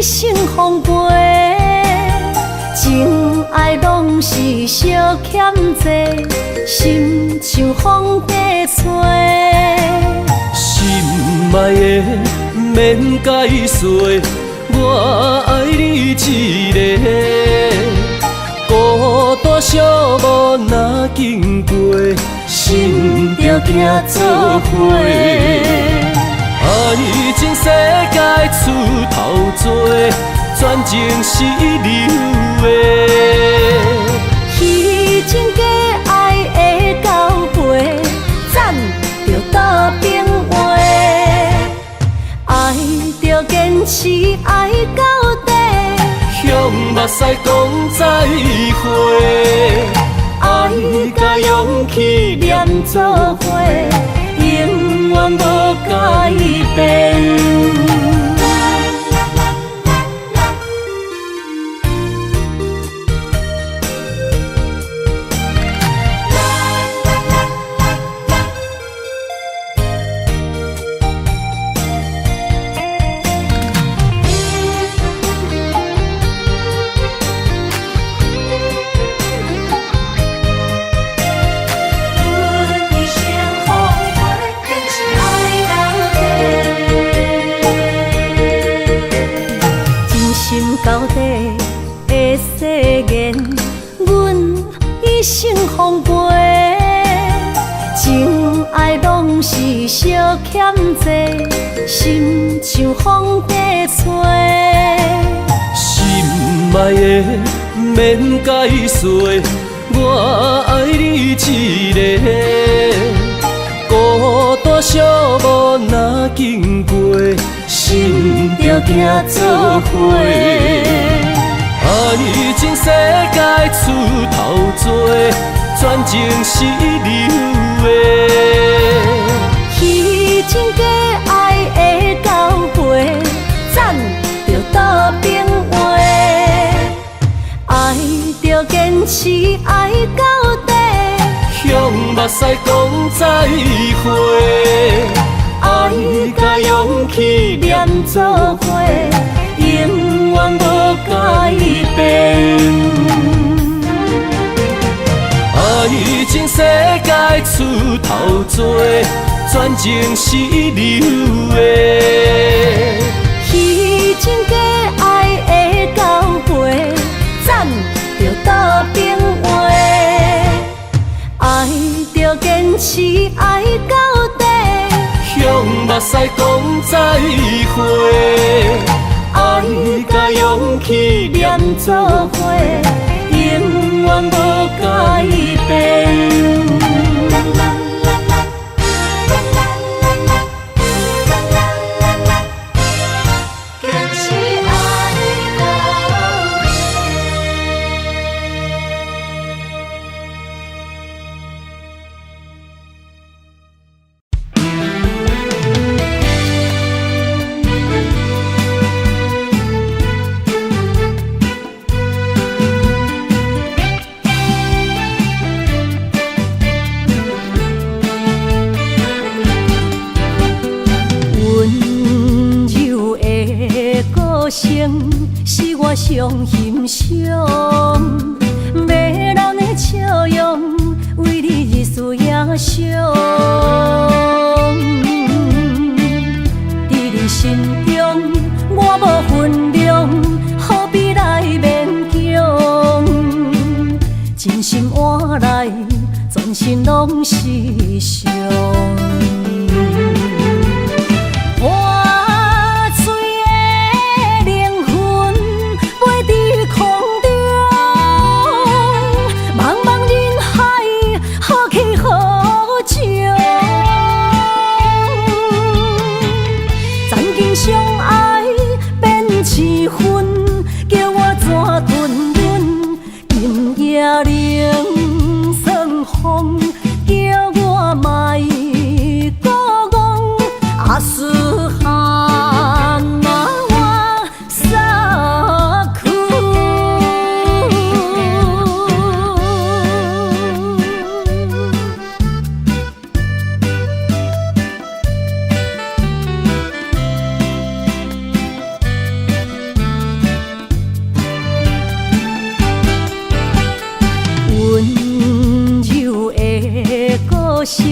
生奉陪，情爱拢是小欠债，心像风在吹。心爱的免解释，我爱你一个。孤单寂寞若经过，心着行做伙。爱情世界出头多，全情是流的。虚情假爱的交陪，赞着倒变话。爱着坚持，爱到底。向目屎讲再会，爱甲勇气念做伙，永远无改变。到底的誓言，阮一生奉陪，情爱拢是小欠债，心像风在吹。心爱的免解释，我爱你一个。孤单寂寞若经过，心着行做伙。爱情世界出头多，全情是流的。虚情假爱的交陪，赞着倒变话。爱着坚持，爱到底。向目屎讲再会，爱甲勇气念做伙，永远无改变。爱情世界出头多，全情是流的。虚情假爱的交陪，赞着倒变话。爱着坚持，爱到底。向目屎讲再会，爱甲勇气念做伙，永远无改变。是我上欣赏，迷人的笑容，为你日思夜想。在你心中，我无分量，何必来勉强？真心换来，全身拢是伤。相爱变痴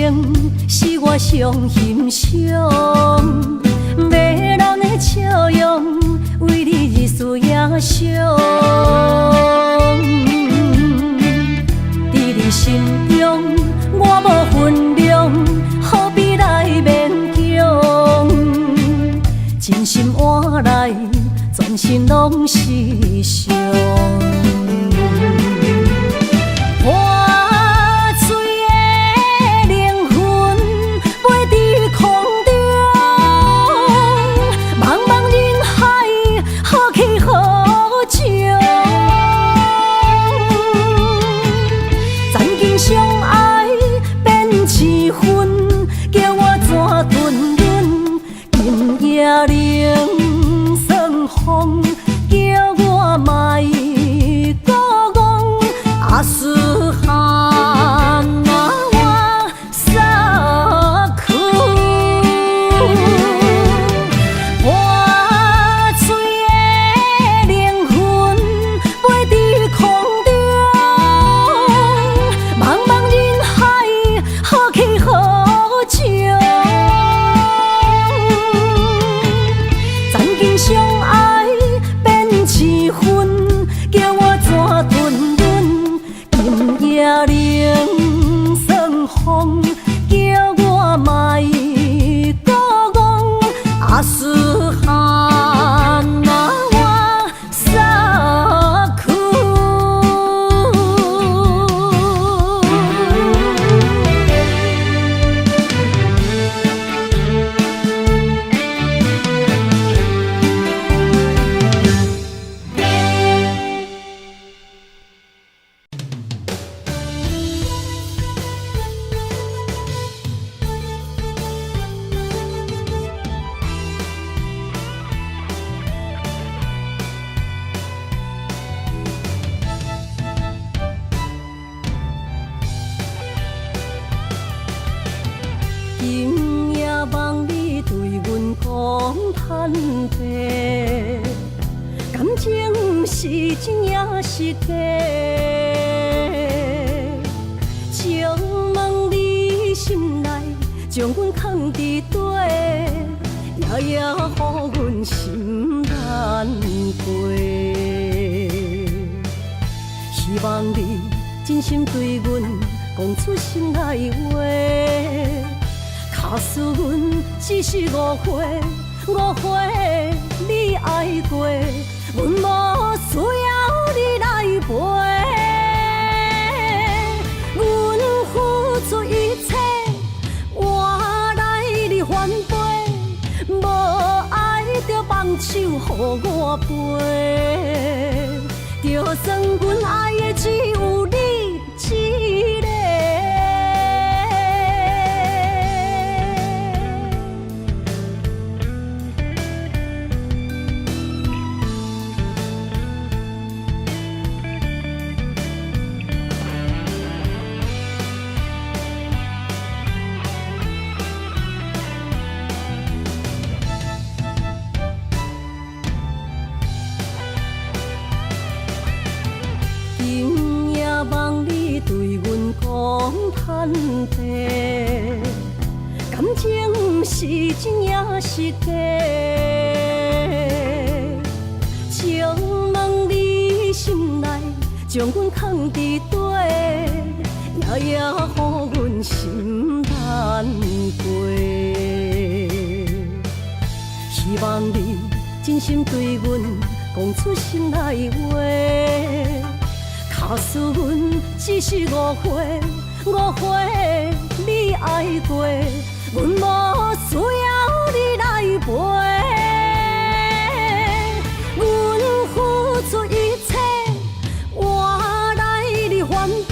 情是我上欣赏，迷人的笑容为你日思夜想，伫你心中我无分量，何必来勉强？真心换来全心拢是伤。今夜望你对阮讲坦白，感情是真也是假？请问你心内将阮藏伫底，夜夜予阮心难过。希望你真心对阮讲出心内话。假使阮只是误会，你爱过，阮无需要你来陪。阮付出一切，换来你反背，无爱就放手予我飞，就算阮爱的只有你一个。望你对阮讲坦白，感情是真也是假？请问你心内将阮藏伫底，夜夜予阮心难过。希望你真心对阮讲出心内话。假使阮只是误会，你爱过，阮无需要你来陪。阮付出一切，换来你反背，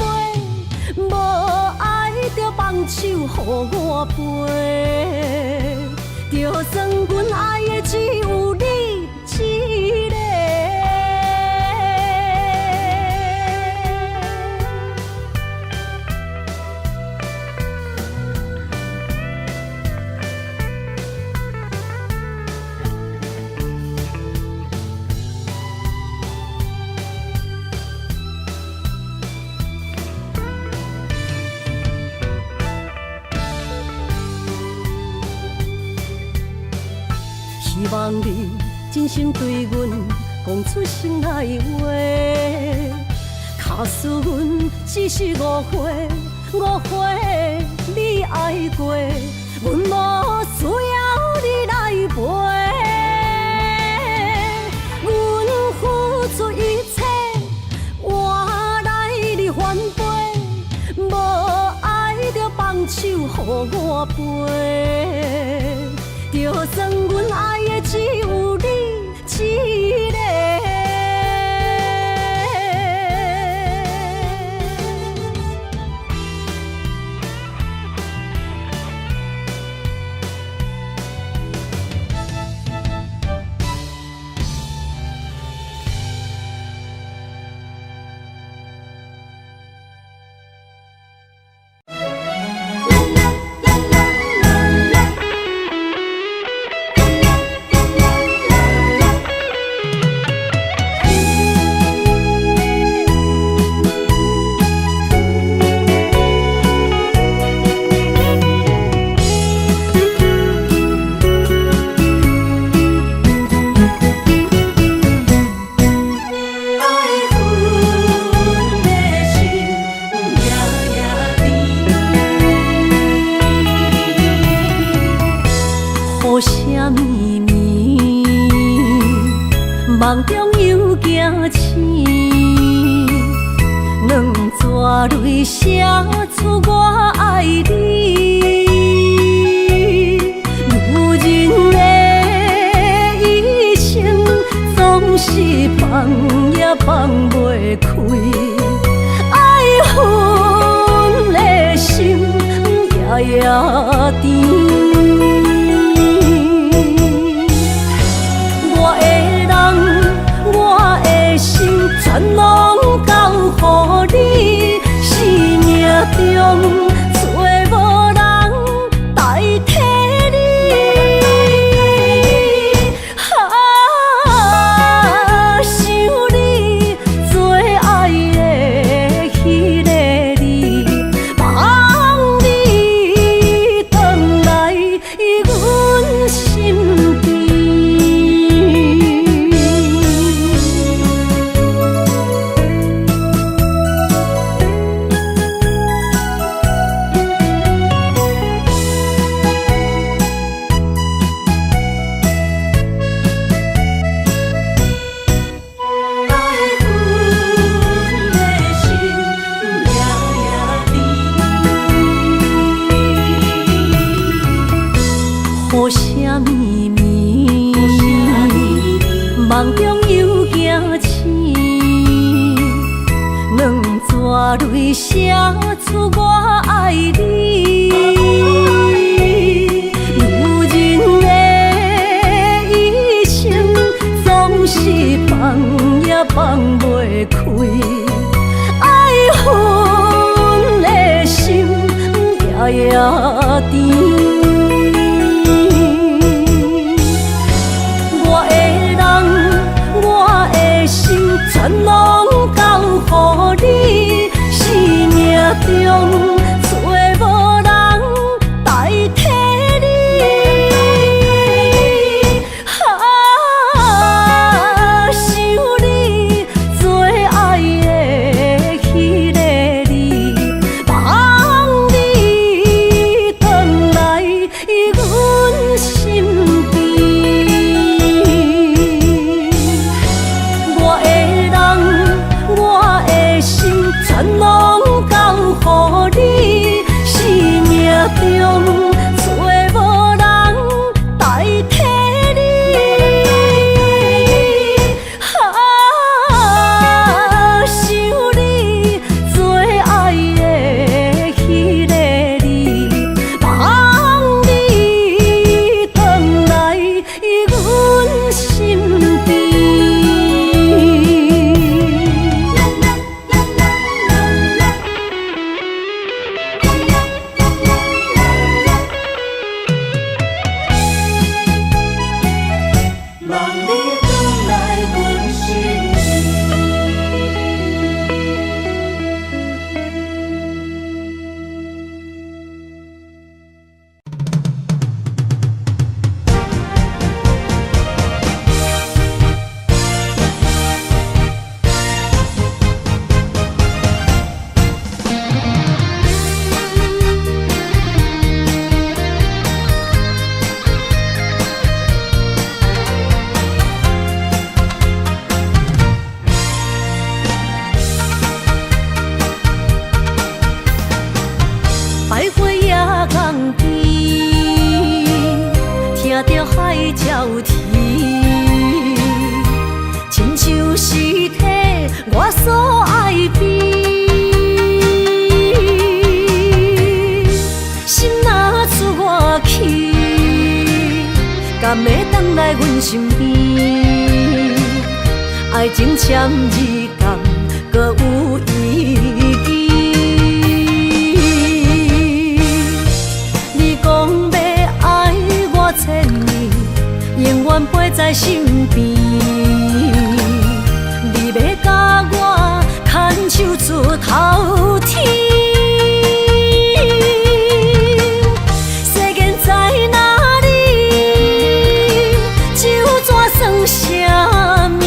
无爱就放手予我飞，就算阮爱的只有你一个。心对阮讲出心内话，卡输阮只是误会，误会你爱过，阮无需要你来陪。阮付出一切，换来你反背，无爱就放手予我飞。就算阮爱的只有你一个。梦中又惊醒，两撮泪写出我爱你。女人的一生总是放也放袂开，爱恨的心夜夜甜。全拢交予你，生命中找无人代替你。想你做爱的迄个你，望你回来阮身边。雨声绵绵，梦中又惊醒，两撮泪写出我爱你。女人的一生总是放也放袂开，爱恨的心夜夜甜。全拢交予你，生命中找无人代替你。想你做爱的迄个你，望你回来是体我所爱悲。心若出我去，敢会回来阮身边？爱情签字同，搁有意义。你讲要爱我千年，永远陪在身边。你要甲我牵手出头天。世间在哪里？就怎算啥物？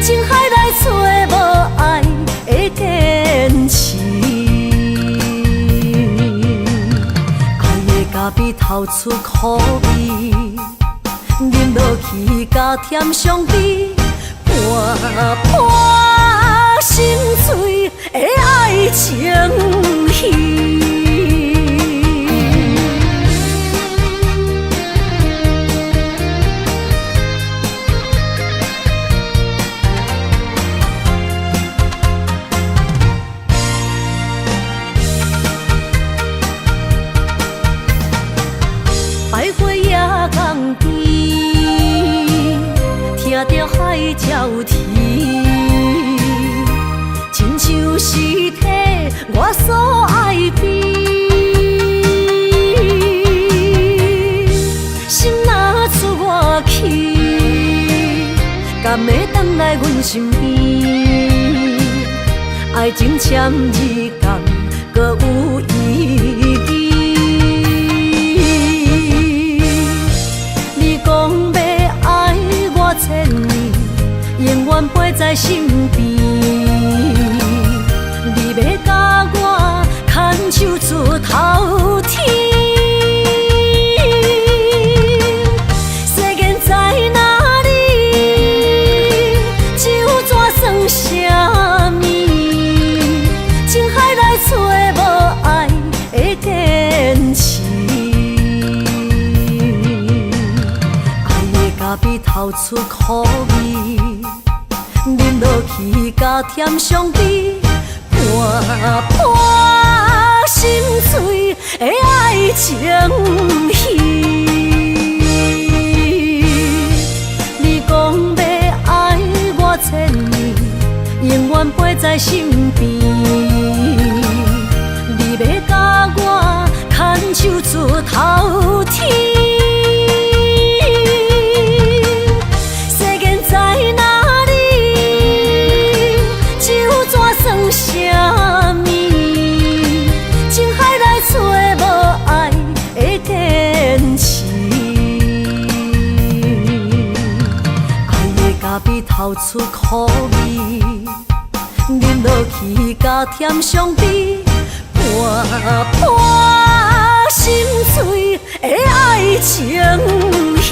情海来找无爱的坚持。爱的咖啡透出苦味，饮落去加添伤悲，泼泼心碎的爱情戏。百花夜港边，听着海鸟啼，亲像是体我所爱悲。心若出我去，敢会回来阮身边？爱情签字同，搁有意义。千年，永远陪在身边。你要甲我牵手出头天。世间在哪里？就怎算啥物？情海来找无爱的坚持。咖啡透出苦味，饮落去加添伤悲，泼泼心碎的爱情戏。你讲要爱我千年，永远陪在身边。你要甲我牵手出头天。啥物？情海来找无爱的坚持。爱的咖啡透出苦味，饮落去加添伤悲，泼泼心碎的爱情戏。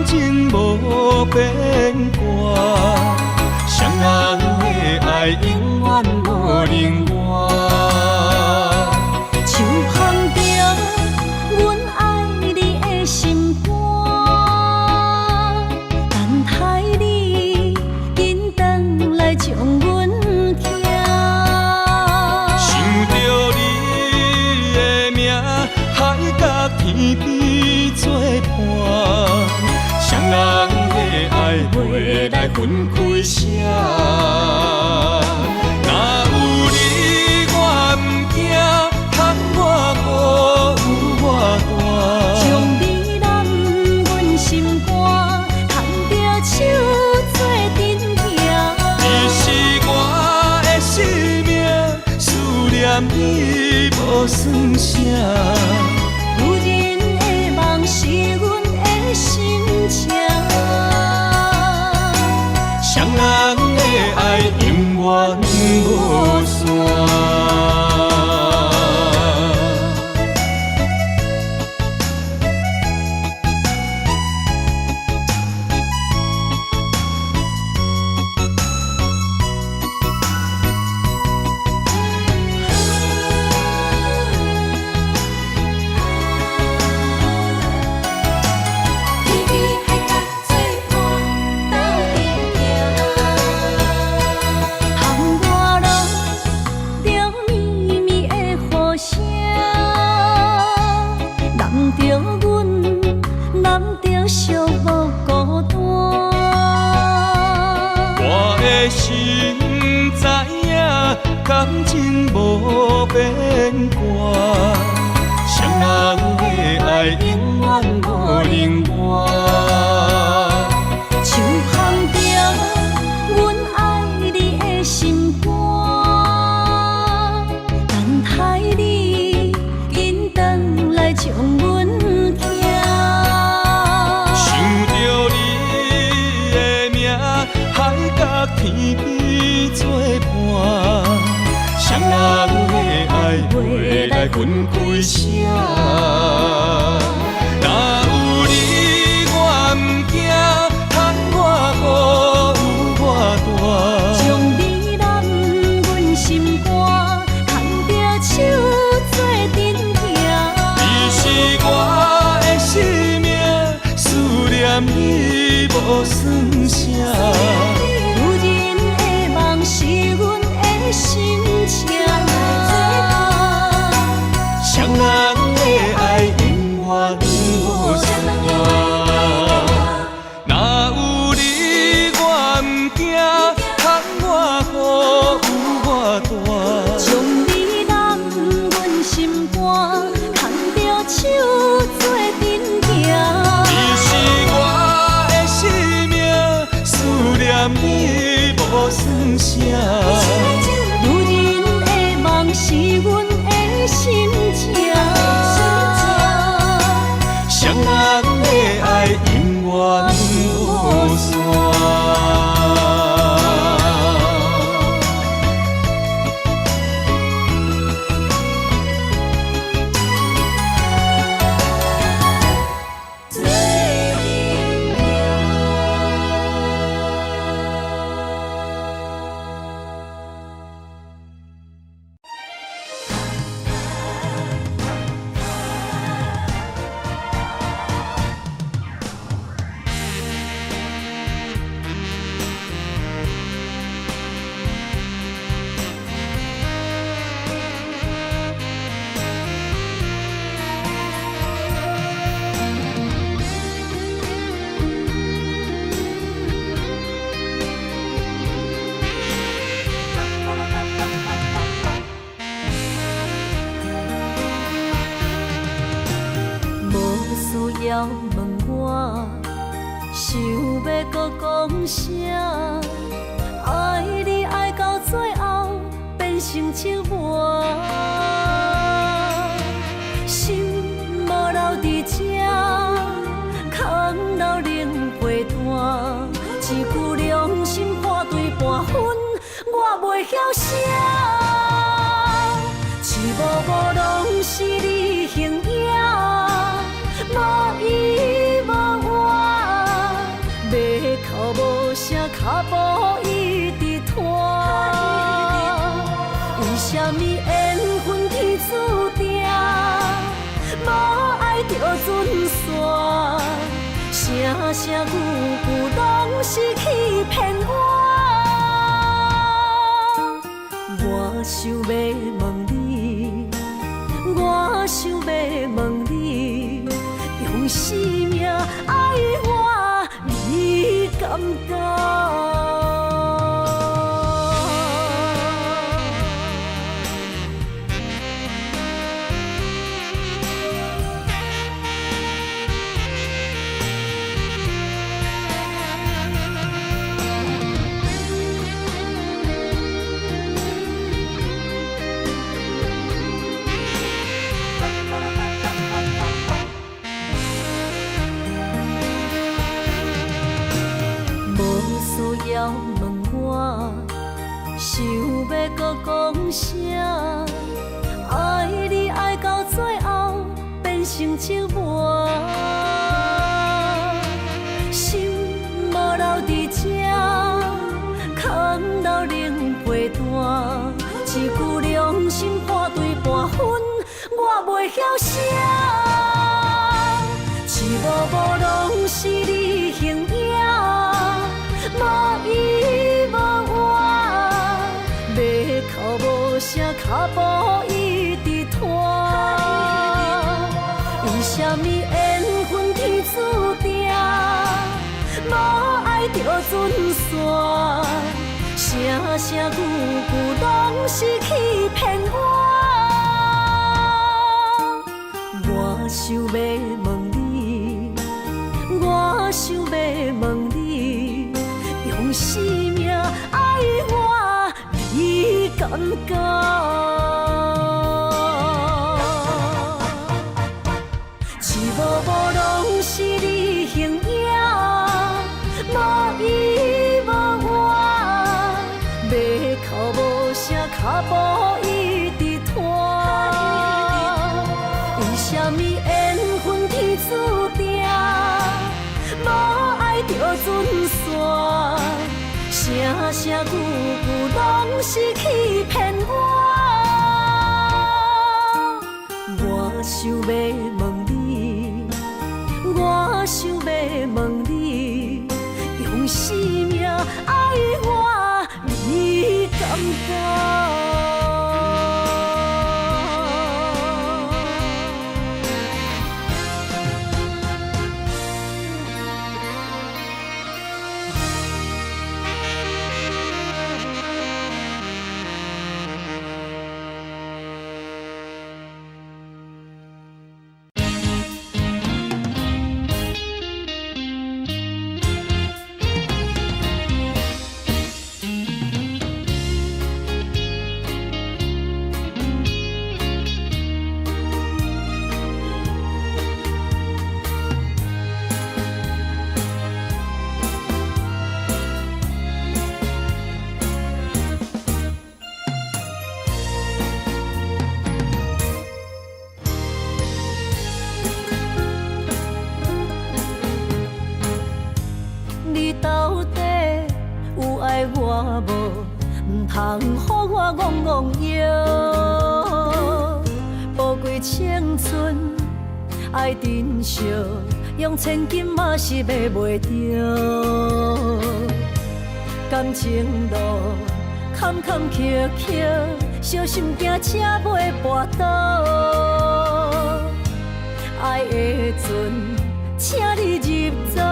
情无变卦，双人的爱永远无冷漠。像捧着阮爱你的心肝，等待你紧回来将阮听。想着你的名，海角天边作伴。袂来分开啥。若有你我毋惊，通我孤有我大。将你揽阮心肝，牵着手做阵行。你是我的生命，思念你无算啥。有人的梦是阮的心情，双人的爱永远无散。心知影，感情无变卦，双人的爱永远无冷漠。手捧着阮爱你的心肝，等待你紧转来将阮行。想着你的名，海角天边作伴，双人的爱袂来分开啥。若有你我毋惊，通我孤有我大。将你揽阮心肝，牵着手做阵行。你是我的生命，思念你无算啥。是阮的心情，双人的爱永远无散。若有你我毋惊，通我孤有我大。将你揽阮心肝，牵着手做阵行。你是我的生命，思念你无算啥。女人的梦是阮的心情，双人的爱永远无散。要问我，想要搁讲啥？爱你爱到最后变成寂寞，心无留伫这，空留冷陪伴。一句良心破对半分，我袂晓写。一幕幕拢是你形影。无依无我，马口无声，脚步一直拖。为什么缘分天注定，无爱就准线？声声句句拢是欺骗我。我想要问你，我想要问你。用生命爱我，你敢感觉。需要问我，想要搁讲啥？爱你爱到最后变成寂寞，心无留伫这，空留冷陪伴。一句良心半对半分，我袂晓写。一幕幕拢是你形影。无依无我，要哭无声，脚步一直拖。为什么缘分天注定，无爱就准线？声声句句拢是欺骗我。我想要问你，我想要问你。用生命爱我，你感觉？一幕幕拢是你形影，无依无我，要哭无声，脚步一直拖。为什么缘分天注定？无爱就准线，声声句句拢是欺骗我。我想要问你，我想要问你，用生命爱我，你感觉？我无，唔通予我戆戆摇。宝贵青春爱珍惜，用千金嘛是买袂着。感情路坎坎坷坷，小心惊车袂跋倒。爱的阵，请你入座。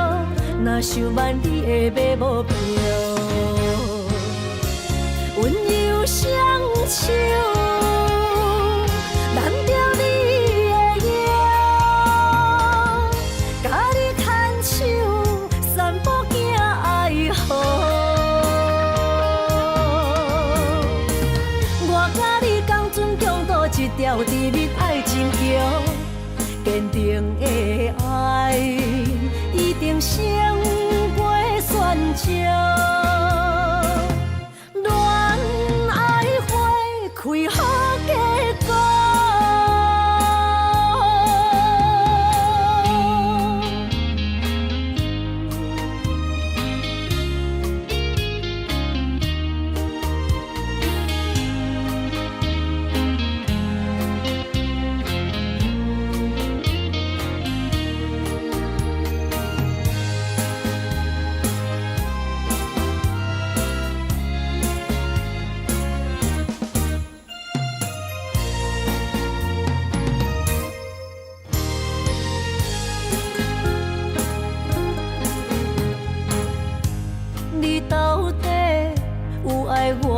若想挽你的马目标，温柔双手揽着你的腰，甲你牵手散步行爱河。我甲你共准共度一条甜蜜爱情桥，坚定的爱。一定胜过选择，恋爱花开好结果。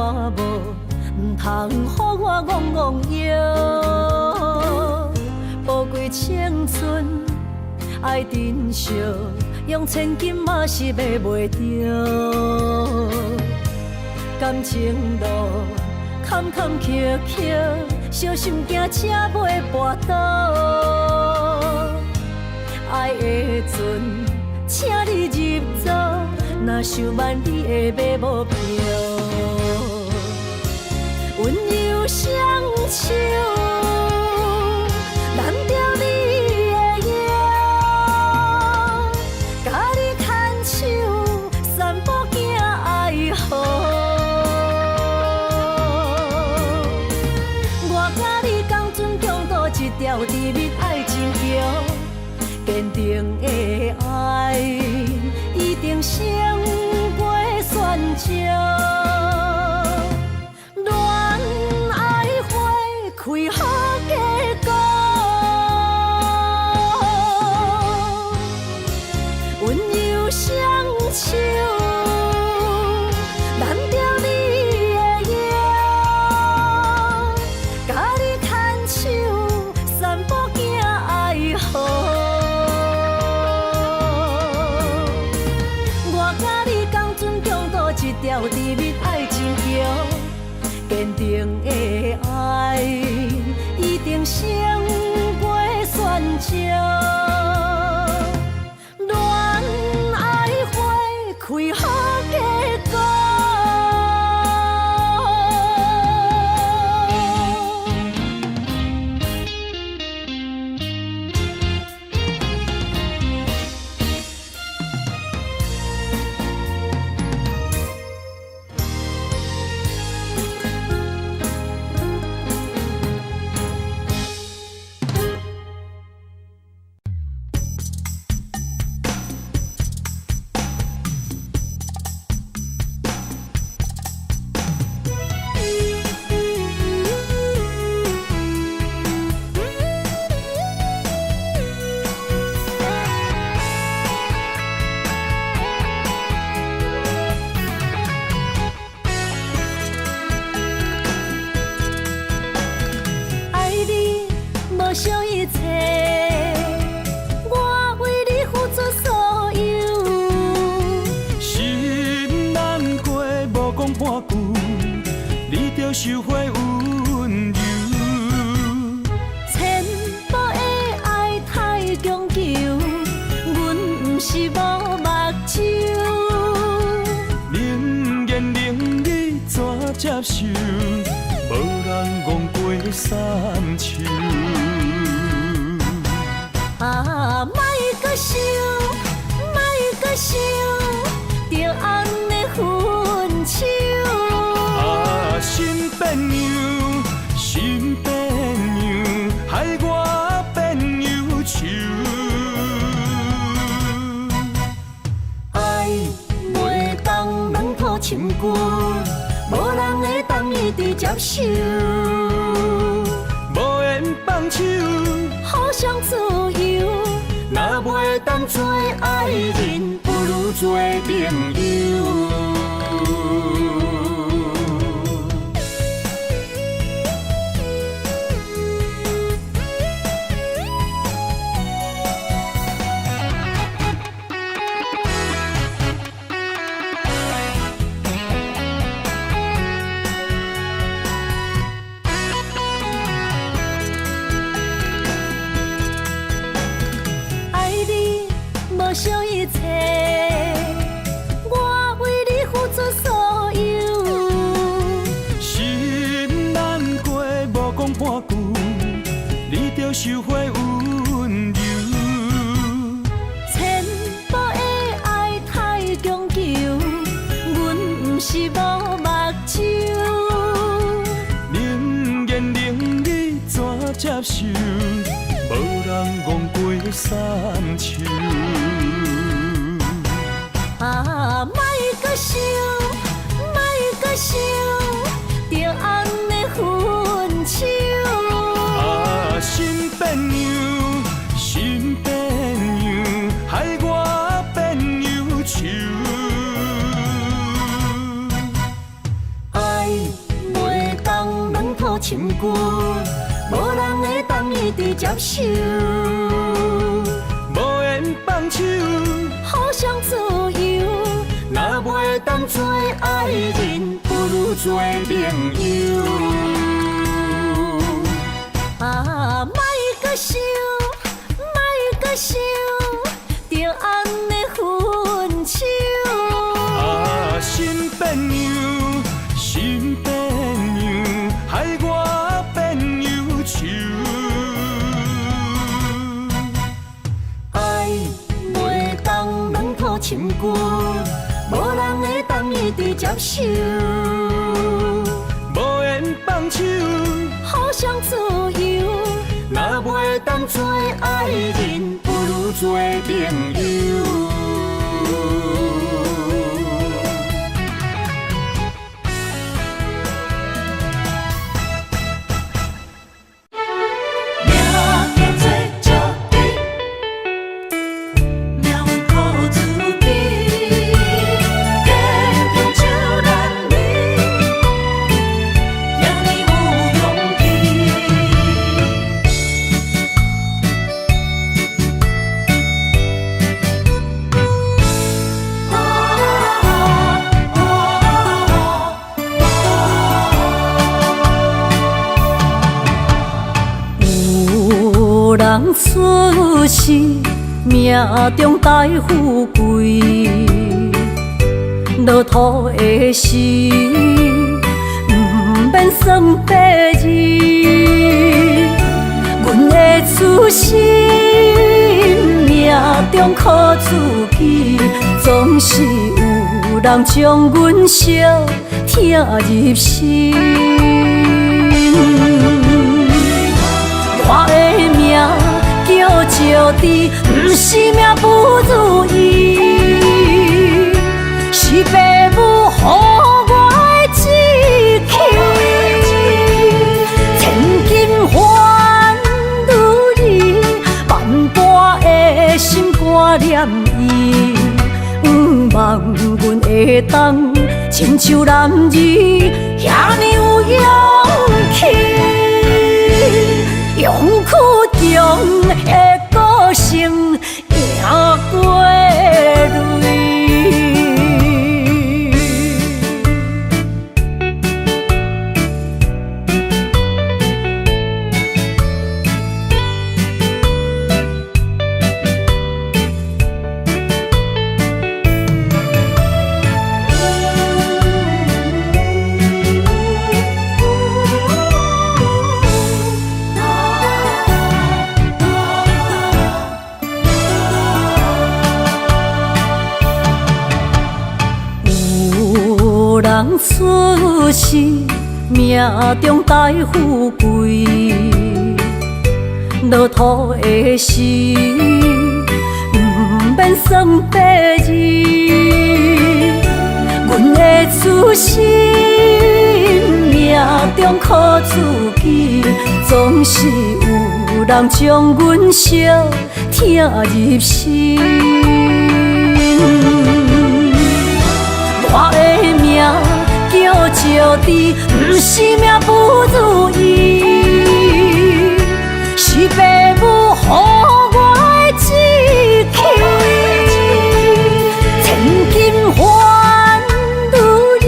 我无，唔通予我戆戆摇。宝贵青春爱珍惜，用千金嘛是买袂着。感情路坎坎坷坷，小心行车袂跋倒。爱的阵，请你入座，若想挽你的马母票，温柔双手，揽着你的腰，甲你牵手，散步行爱河。我甲你共准共度一条甜蜜爱情桥。坚定的爱，一定胜过选择。恋爱花开好结果，温柔双手，揽着你的腰，甲你牵手，散步行爱河。一条甜蜜爱情桥，坚定的爱，一定胜过选择。恋爱花开好结果。少一切，我为你付出所有。心难过，无讲半句，你着收回温柔。千步的爱太强求，阮不是无目睭。冷言冷语怎接受？无人戆过三秋。莫搁想，莫搁想，着红的分手。心变样，心变样，害我变忧愁。爱袂当两套深骨，无人会当一直接受。无缘放手，互相自由。若袂当做爱人，不如做朋友。无少一切，我为你付出所有。心难过，无讲半句，你着收回温柔。千步的爱太强求，阮不是无目睭。冷言冷语怎接受？无人戆过三秋。莫搁想，莫搁想，着红的分手。心变深根，无人会当伊直接受。无缘放手，互相自由，若袂当做爱人，不如做朋友。啊，莫搁想，莫搁想，着安尼分手。啊，新朋友，新朋友，害我变忧愁。爱袂当软土深根，无人会当伊直接受。无缘放手，互相自由，若袂当做爱人，不如做朋友。人出世，命中带富贵，落土的时，不免算白字。阮的出身，命中靠自己，总是有人将阮惜疼入心。我的命叫石滴，不是命不如意，是父母予我的志气。千金换如意，万般的心肝念伊，望阮会当亲像男儿遐尼有勇气。勇气中的个性赢过泪。人出世，命中带富贵，落土的时，不免算白字。阮的出身，命中靠自己，总是有人将阮惜疼入心。我的命叫石滴，不是命不如意，是父母予我的志气。千金换如意，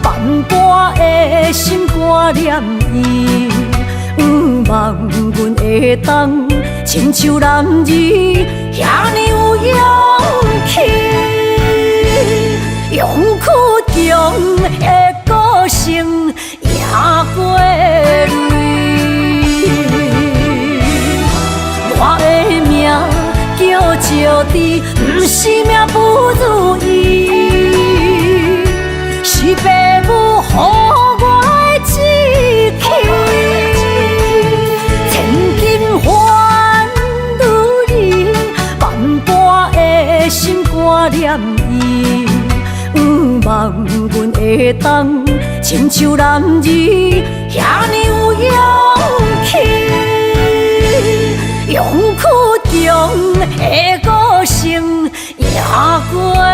万般的心肝念伊，望阮会当亲像男儿遐尼有勇气。勇气中的个性赢过泪。我的命叫石滴，不是命不如意，是父母予我的志气。千金换如意，万般的心肝念伊。望阮会当亲像男儿遐尼有勇气，勇气中的个性赢过泪。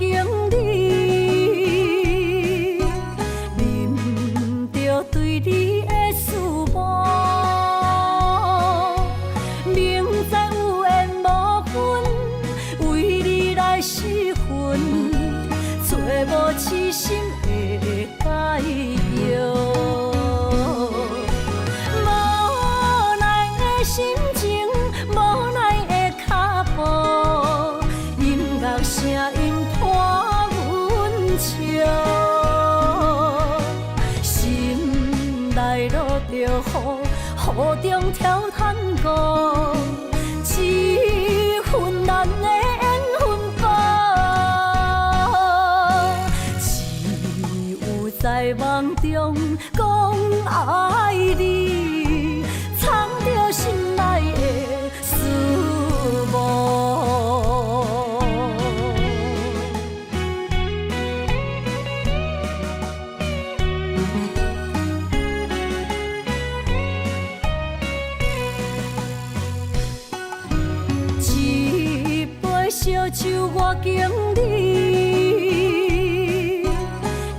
经历，忍着对你的思慕，明知有缘无分，为你来失魂，找无痴心的解药。无奈的心情，无奈的脚步，音乐声音拖阮笑，心内落着雨，雨中跳探戈，一份难的缘分报，只有在梦中讲爱你，藏着心内的思慕。烧酒我经历，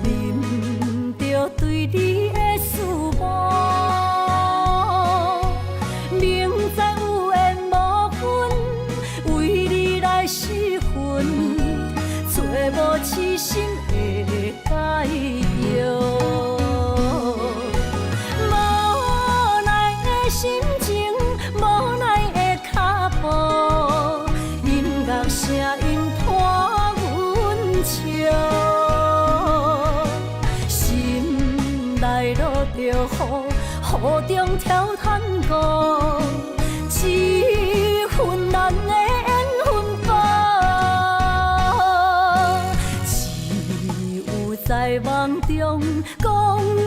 忍着对你的思慕，明知有缘无分，为你来失魂，找无痴心的解药。无奈的心情，无奈的脚步，声音拖阮笑，心内落着雨，雨中跳探戈，一份难的缘分报，只有在梦中讲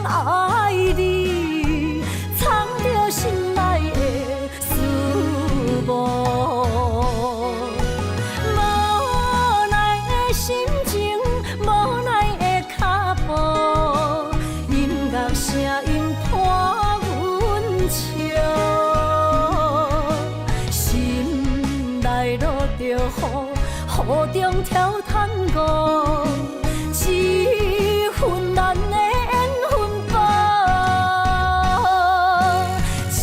爱你，藏着心内的思慕。声音拖阮笑，心内落着雨，雨中跳探戈，一份难的缘分报，只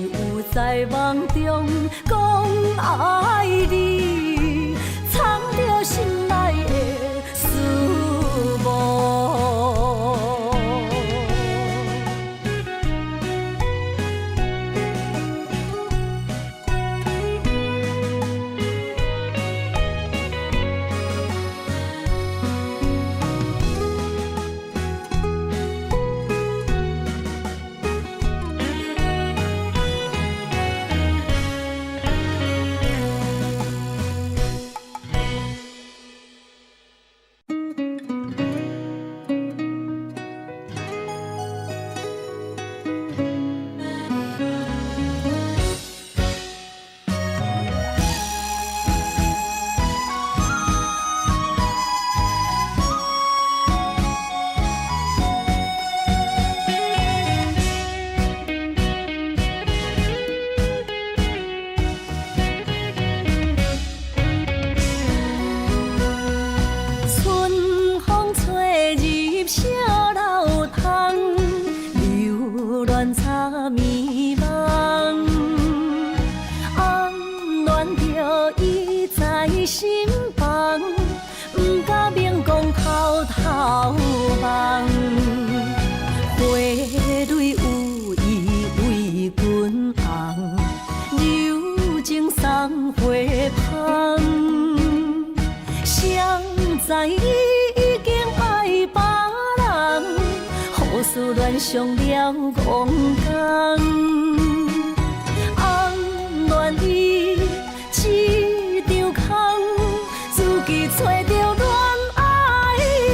有在梦中讲爱你，藏着心内的思慕。心房，不敢明讲偷偷望。花蕊有意为君红，柔情送花香。谁知你已经爱别人，何事恋上了戆工？红恋伊一场空，自己找着恋爱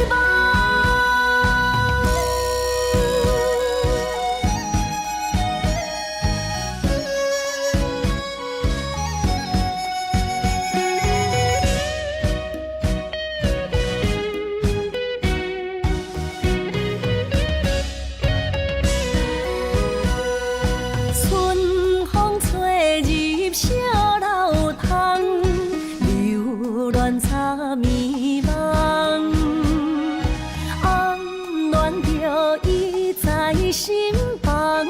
梦。春风吹入声。心房，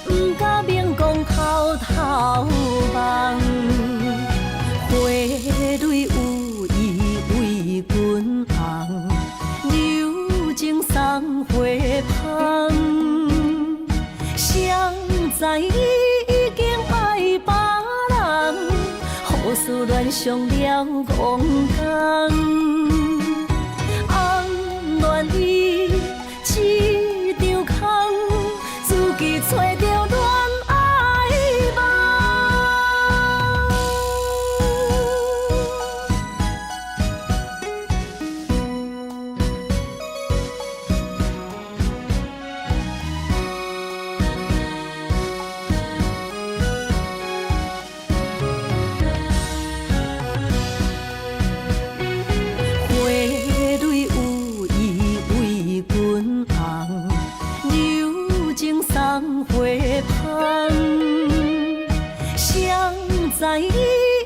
不敢明讲偷偷望。花蕊有意为君红，柔情送花香。谁知伊已经爱别人，好思恋上了戆工。红恋伊一场空，自己找着恋爱梦。知伊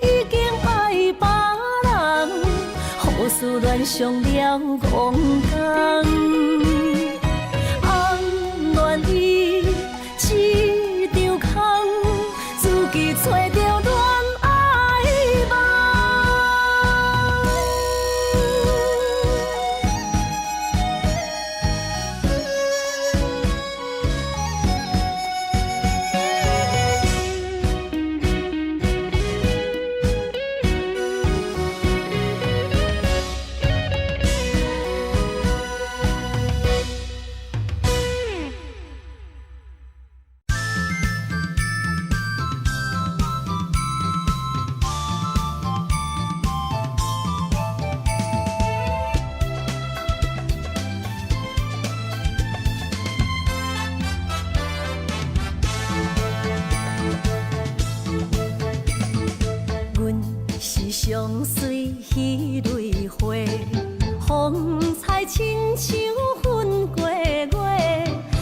已经爱别人，好思恋上了戆工。红恋伊一场空，自己找着恋爱梦。相随彼蕊花，风采亲像云过月。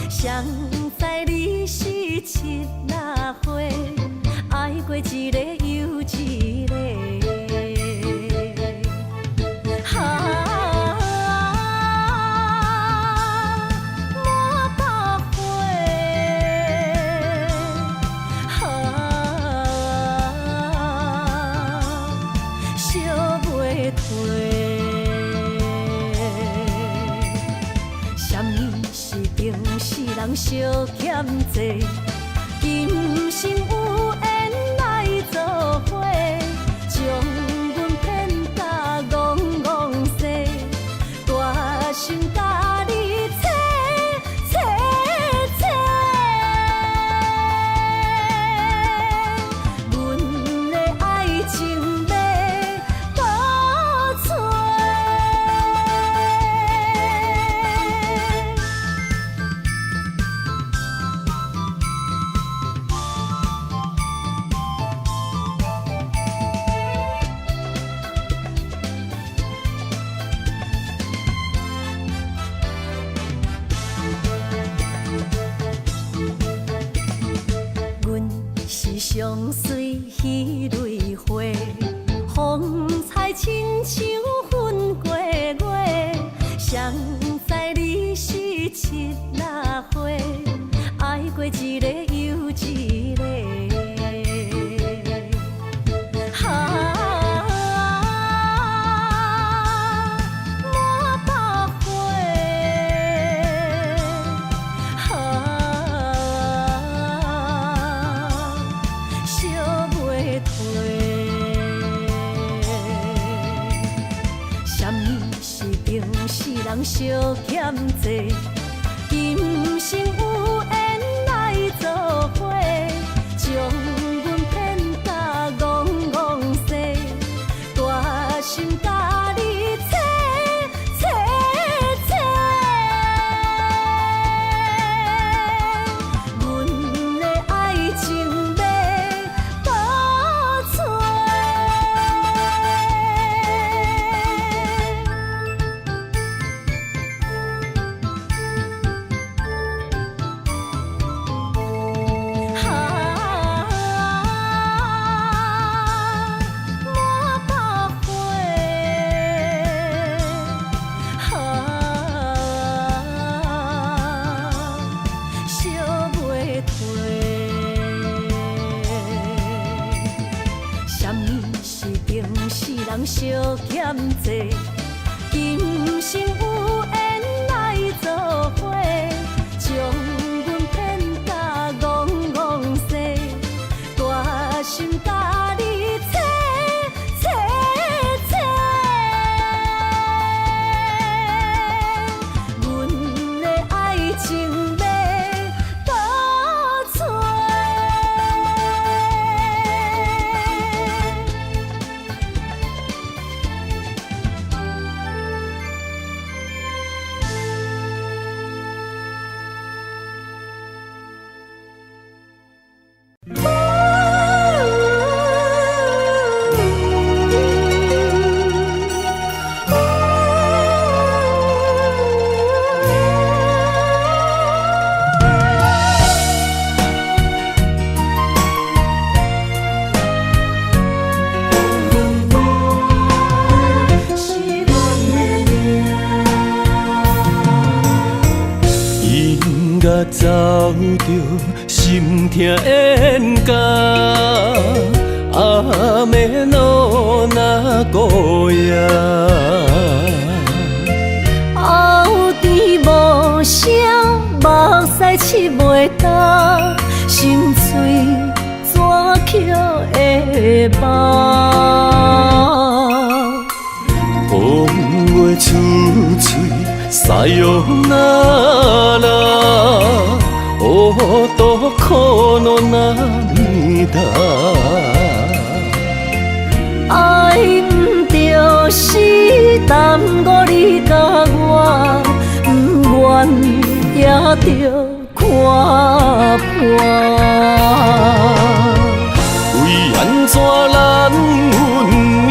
谁知你是七若花，爱过一个又一个。人相欠债，今生有缘来做伙，将阮骗甲戆戆世，大心甲你找找找，阮的爱情要倒找。相随彼蕊花，风采亲像云过月。谁知你是七若花，爱过一个又一个。人相欠债，今生有缘来做伙，将阮骗甲戆戆世，大心甲你找找找，阮的爱情要倒找。小欠债，今生有缘来做伙，将阮骗甲戆戆世，大心甲你找找找，阮的爱情要倒找。走着心痛冤家，暗暝路若孤夜，后甜无声，目屎拭袂干，心碎怎捡会放？风话出嘴，塞哟那拉。多苦恼那么大，爱不着死，耽误你甲我，不愿也着看破。为安怎咱运命，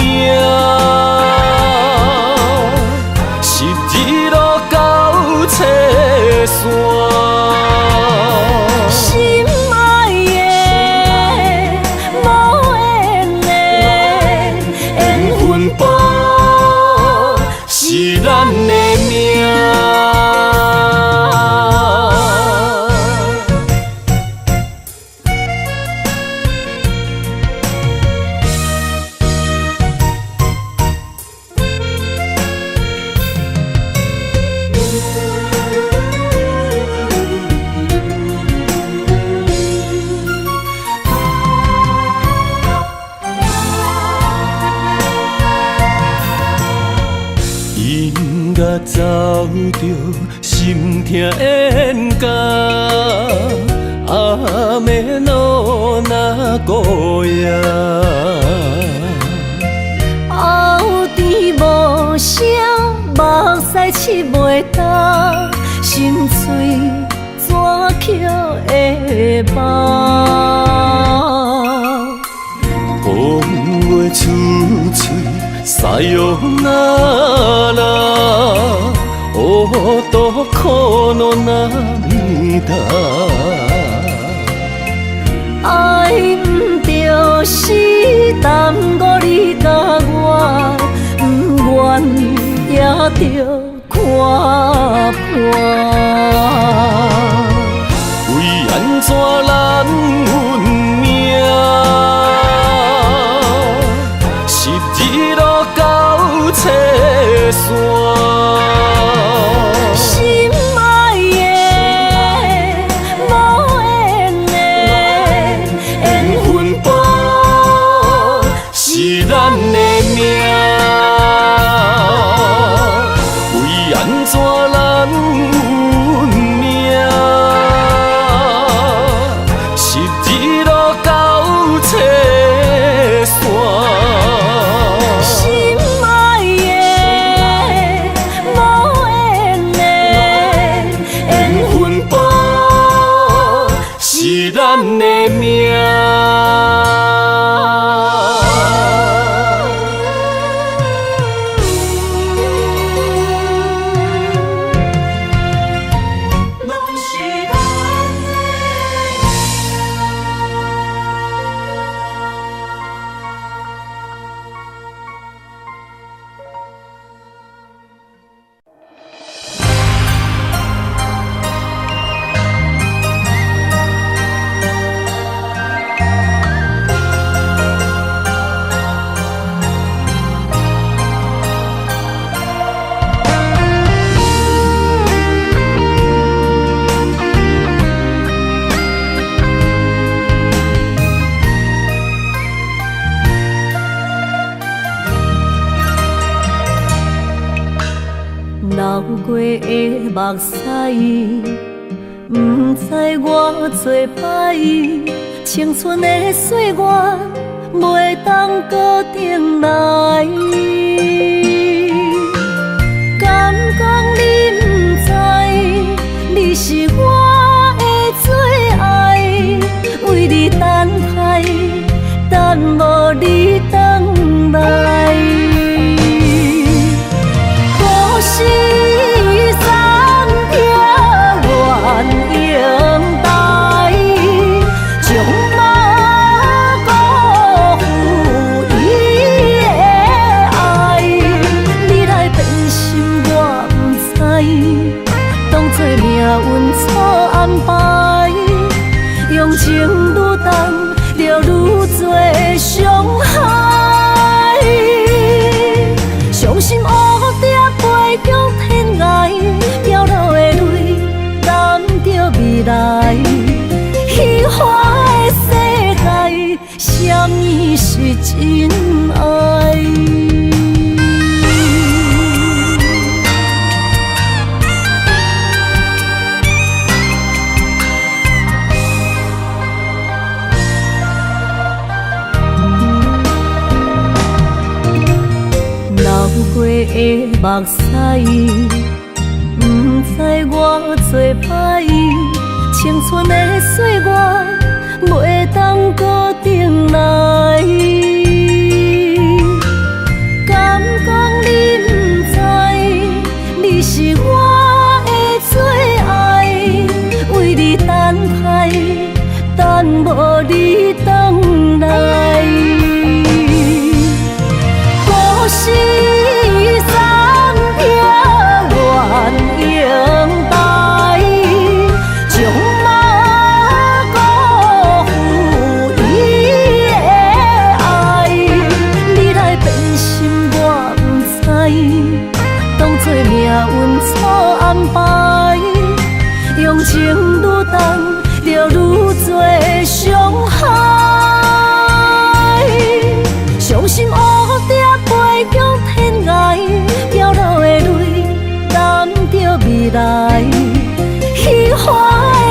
十字路到车线。是咱的命，走着心痛冤家，暗暝路若孤夜，后甜无声，目屎拭袂干，心碎怎捡会放？风话出嘴，塞哟那拉。多苦恼那么大，爱不着死，耽误你甲我，不愿也着看破。为安怎咱运命，十字路到车线。是咱的命，为安怎咱运命，十字路到车线。心爱的，无缘的，缘分薄，是咱的命。过的目屎，不知我做歹，青春的岁月袂当搁重来。敢讲你不知，你是我的最爱，为你等待，等无你回来。故事暂停原应台，将马辜负伊的爱。你来变心我不知，当作命运错安排，用情愈重，就愈多伤害。伤心乌蝶飞向天涯，飘落的泪淋着未来。虚幻的世界，什么是真爱？过的目屎，不知我做歹，青春的岁月袂当搁重来。敢讲你不知，你是我的最爱，为你等待，等无你回来。故事暂停原应台，将马辜负伊的爱。你来变心我不知，当作命运错安排，用情愈重，就愈多伤害。伤心乌蝶飞向天涯，飘落的泪淋着未来。虚幻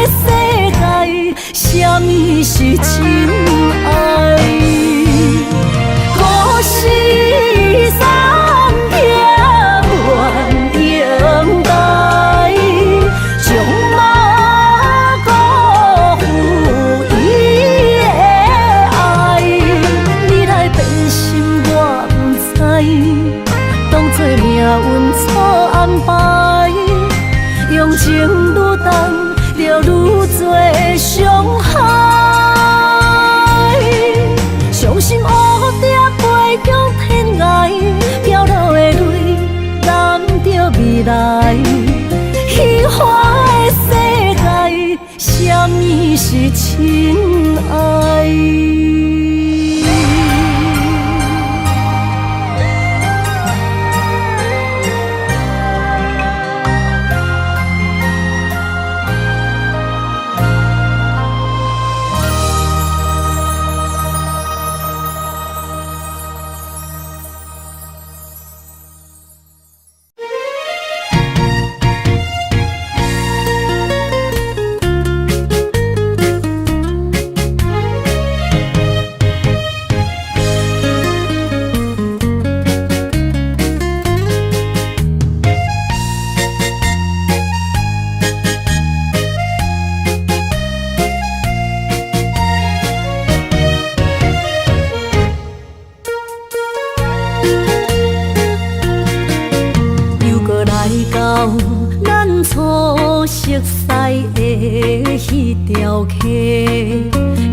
的世界，什么是真爱？故事暂停原应台，将马辜负伊的爱。你来变心我不知，当作命运错安排，用情愈重，就愈多伤害。伤心乌蝶飞向天涯，飘落的泪淋着未来。虚幻的世界，什么是真爱？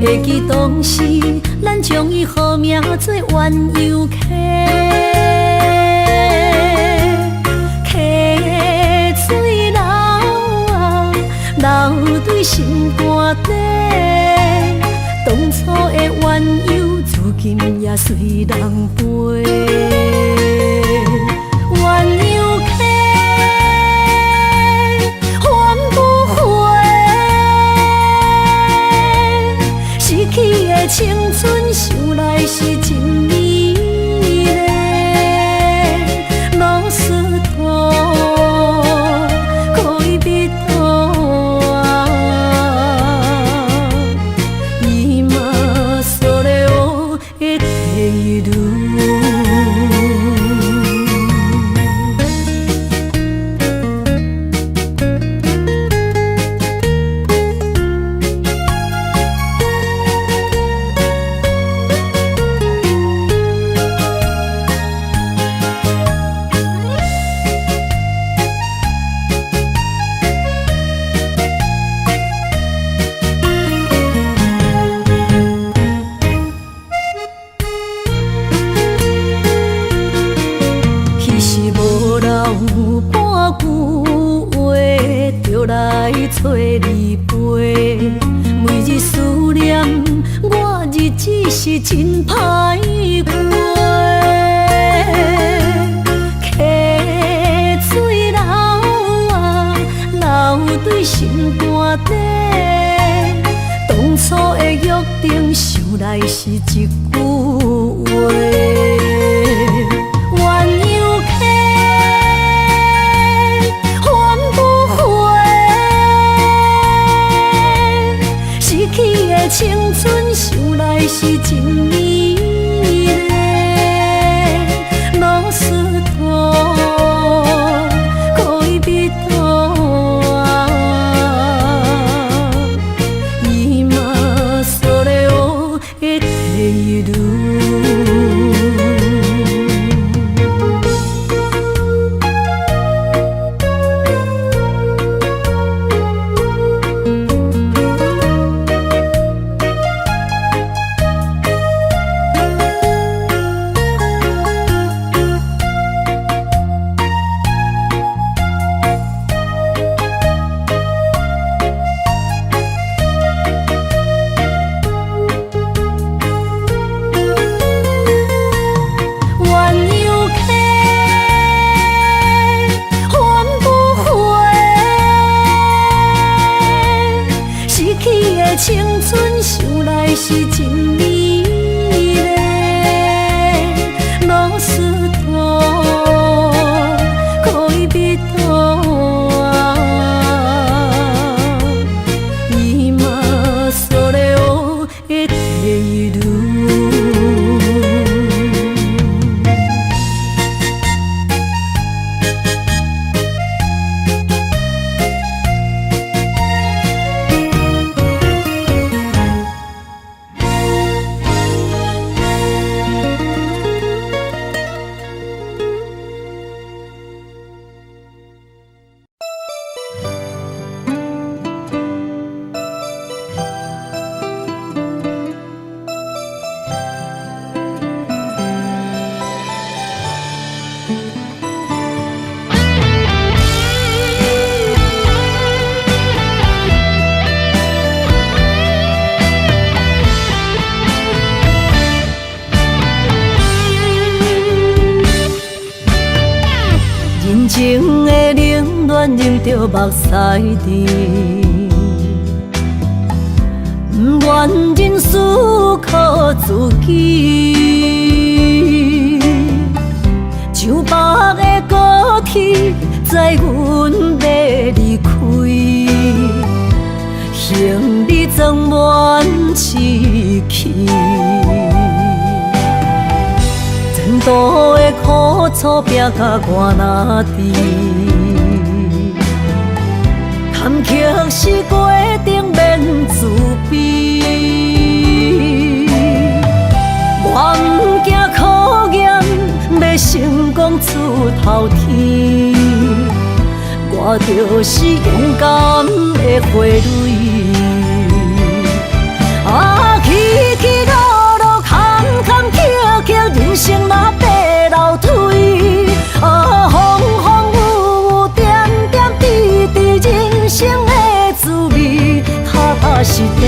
会记当时，咱将伊号名做鸳鸯溪，溪水流啊，流对心肝底。当初的鸳鸯，如今也随人飞。鸳鸯溪。青春想来是真美丽，老师徒是真歹过。溪水流啊流对心肝底，当初的约定想来是一句话。青春想来是真美丽，老师徒恋蜜途啊，伊嘛所咧学的体路。青春想来是真美丽，老师徒恋蜜途啊，伊嘛所咧学的体路。人情的冷暖，忍着目屎甜，不愿忍思靠自己。像北的高铁，载阮要离开，行李装满市气。前途的苦楚拼甲汗若滴，坎坷是过程免自卑。我毋惊考验，要成功出头天。我就是勇敢的花蕊，起起落落，坎坎坷坷，人生嘛爬楼梯。风风雨雨，点点滴滴，人生的滋味，踏踏实地，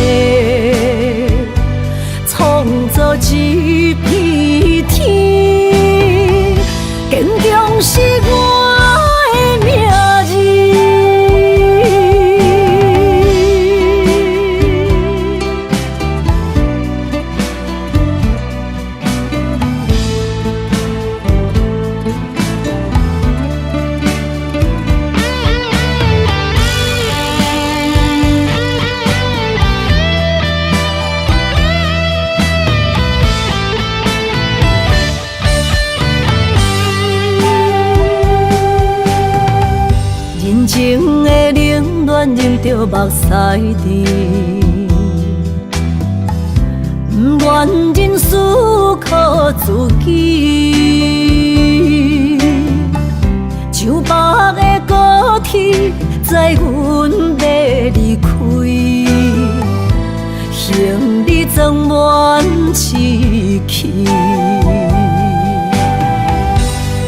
创造一片天。坚强是我的命字。人情的冷暖，忍着目屎甜，不愿忍思靠自己。像北的高铁，载阮要离开，行李装满市气。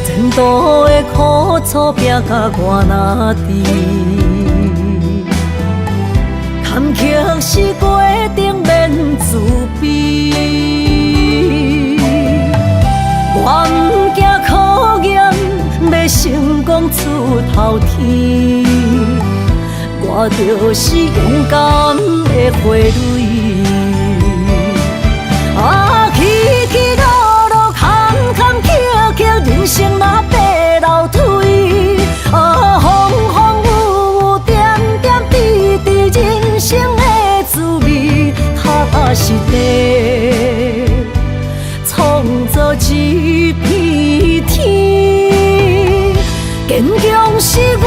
前途的苦楚拼甲汗若滴，坎坷是过程免自卑。出头天，我就是勇敢的花蕊。啊，起起落落，坎坎坷坷，人生若爬楼梯。啊，风风雨雨，点点滴滴，人生的滋味，踏实地创造一片天，坚强是我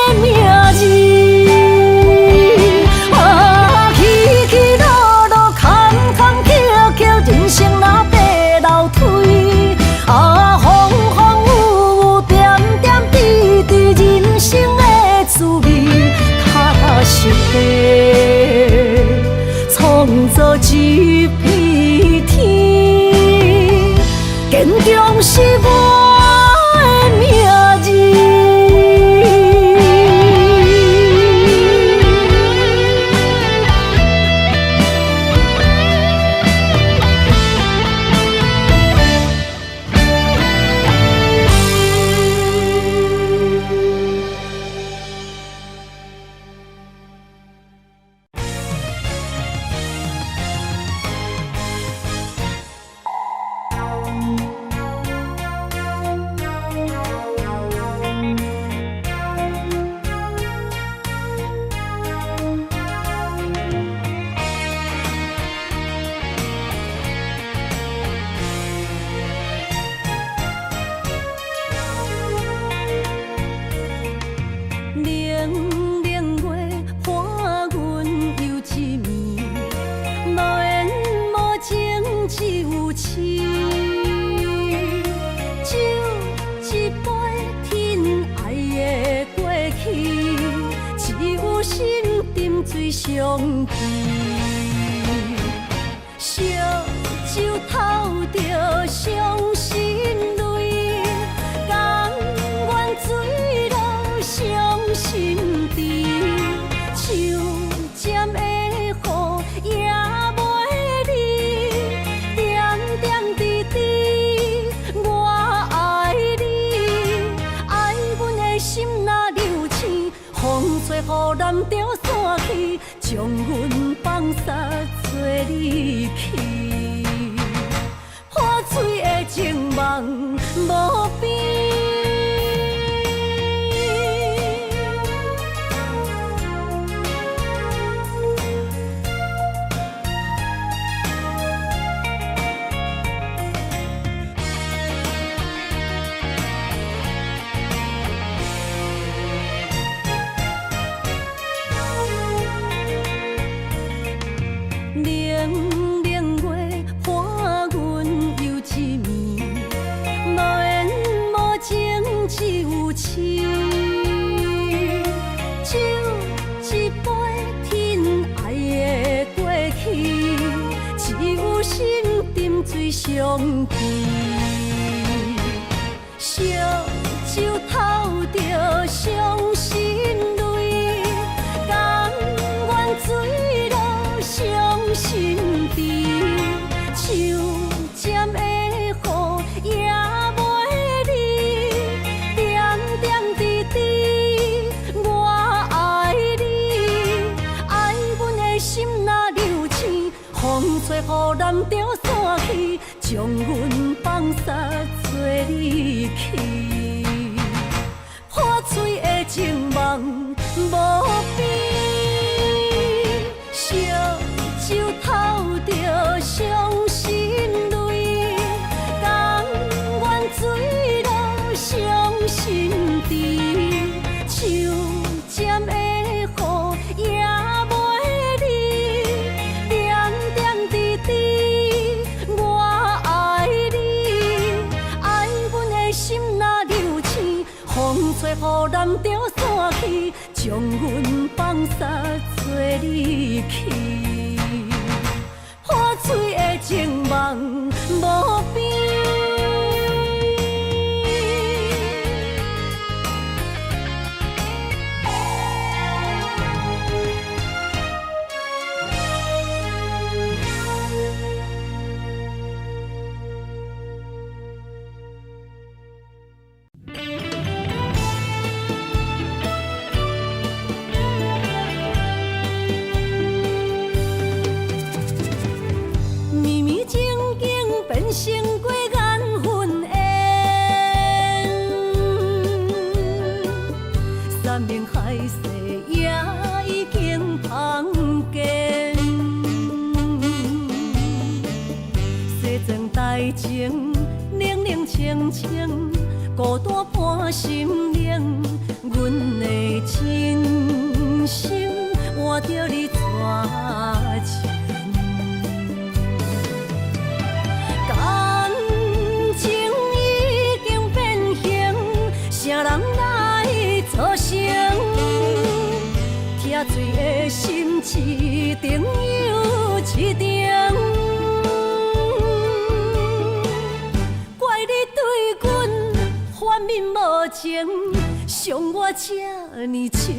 的名字。啊，起起落落，坎坎坷坷，人生若爬楼梯。啊，风风雨雨，点点滴滴，人生的滋味，踏实地创造一片天，坚强是我的名字。相遇，烧酒透着伤心泪，甘愿坠落伤心地，手尖的雨也袂离，点点滴滴我爱你，爱阮的心若流星，风吹雨淋着散去。将阮放撒做离去，破碎的情梦无边。相见，烧酒透着伤心泪，甘愿坠落伤心地，手尖的雨也袂离，点点滴滴我爱你，爱阮的心若流星，风吹雨淋着散去。将阮放撒做离去，破碎的情梦无边，烧酒透着伤心泪，甘愿坠落伤心地，手尖的雨也袂离，点点滴滴。风吹雨淋着散去，将阮放撒做离去，破碎的情梦无边。代情，冷冷清清，孤单伴心灵。阮的真心换着你绝情，感情已经变形，啥人来作成？疼水的心一定又一定。反面无情，伤我这呢深，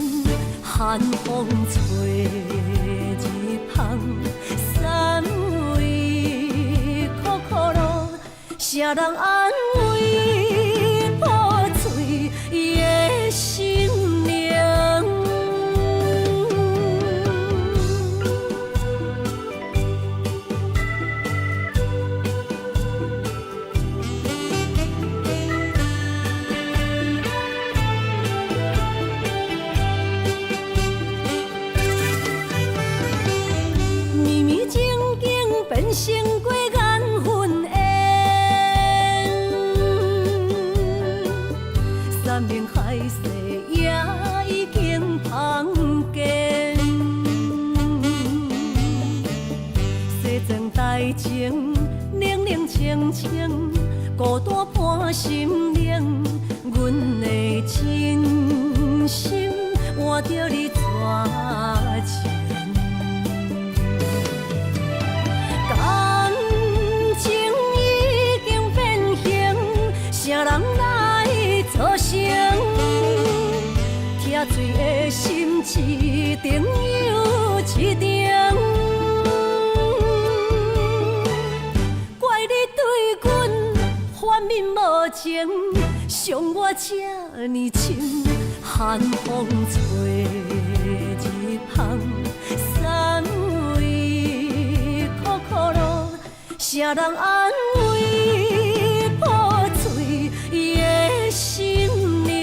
寒风吹日芳，三位苦苦路，谁人安慰破碎的心灵？变成过缘分缘，山盟海誓也已经芳见。西装代情，冷冷清清，孤单伴心灵。阮的真心换着你绝情。啥人来作成？疼水的心一定又一定。怪你对阮反面无情，伤我这呢深，寒风吹日芳，三位苦苦路，啥人安慰破碎的心灵？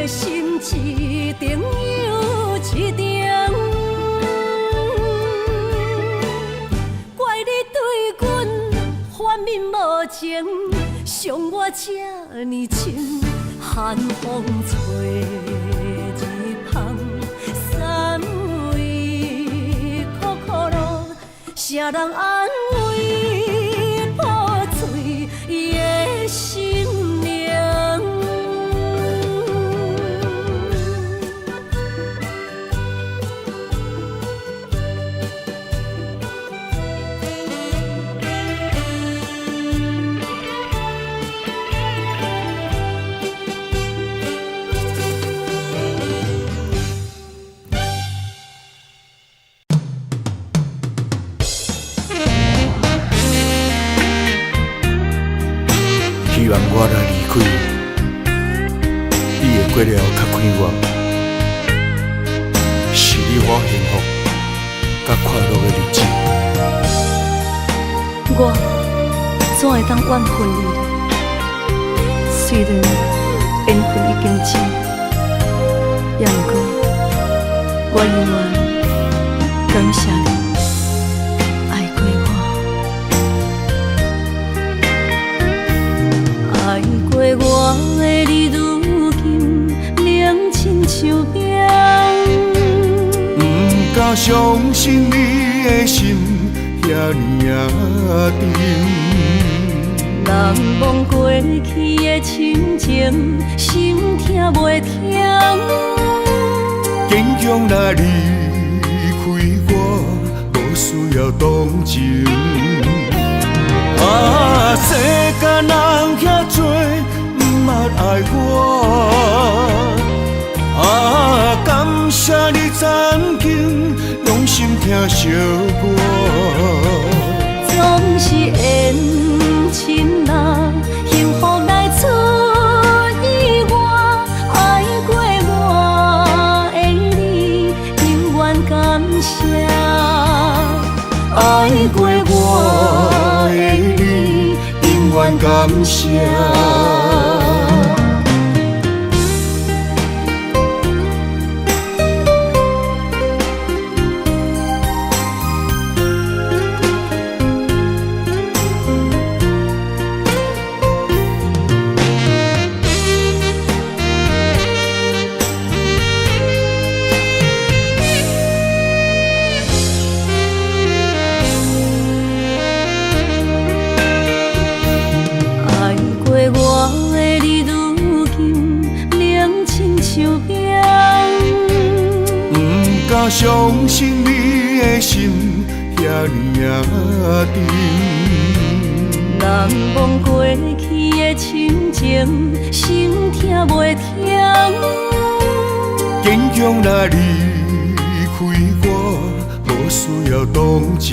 心一定又一定，怪你对阮反面无情，伤我这呢深，寒风吹日芳，三位苦苦路，啥人安慰破碎的心灵？希望我若离开，你会过了较快活，是你我幸福甲快乐的日子。我怎会当怨恨你呢？虽然缘分已经尽，也毋过我永远感谢你。爱过我的你，如今冷亲像冰。不敢相信你的心遐尔沉。人忘过去的亲情，心痛袂停。坚强若离开我，无需要同情。世界间人遐多，毋捌爱我。感谢你曾经用心听惜我。总是缘亲人，幸福来出意外。爱过我的你，永远感谢。爱过我的你，永远感谢。相信你的心遐尼啊沉，难忘过去的亲情，心痛袂停。坚强若离开我，无需要同情。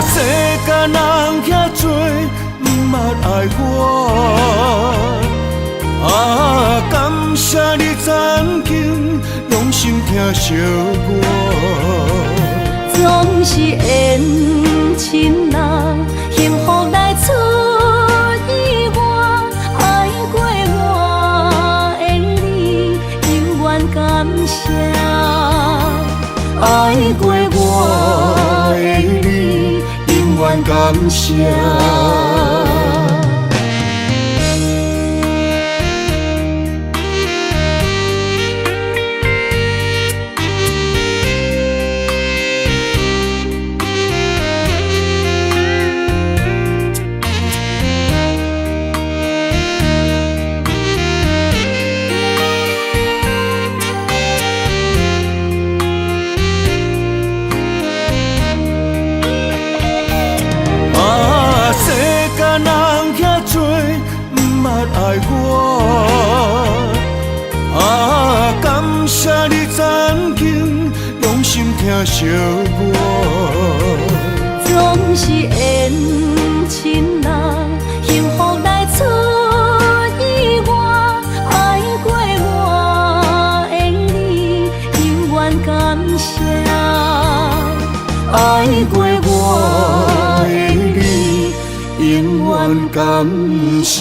世间人遐多，毋捌爱我。感谢你曾经用心听惜我。总是缘亲人，幸福来出意外。爱过我的你，永远感谢。爱过我的你，永远感谢。爱我，感谢你曾经用心听惜我。总是缘亲人，幸福来出意外。爱过我的你，永远感谢。爱过我的你，永远感谢。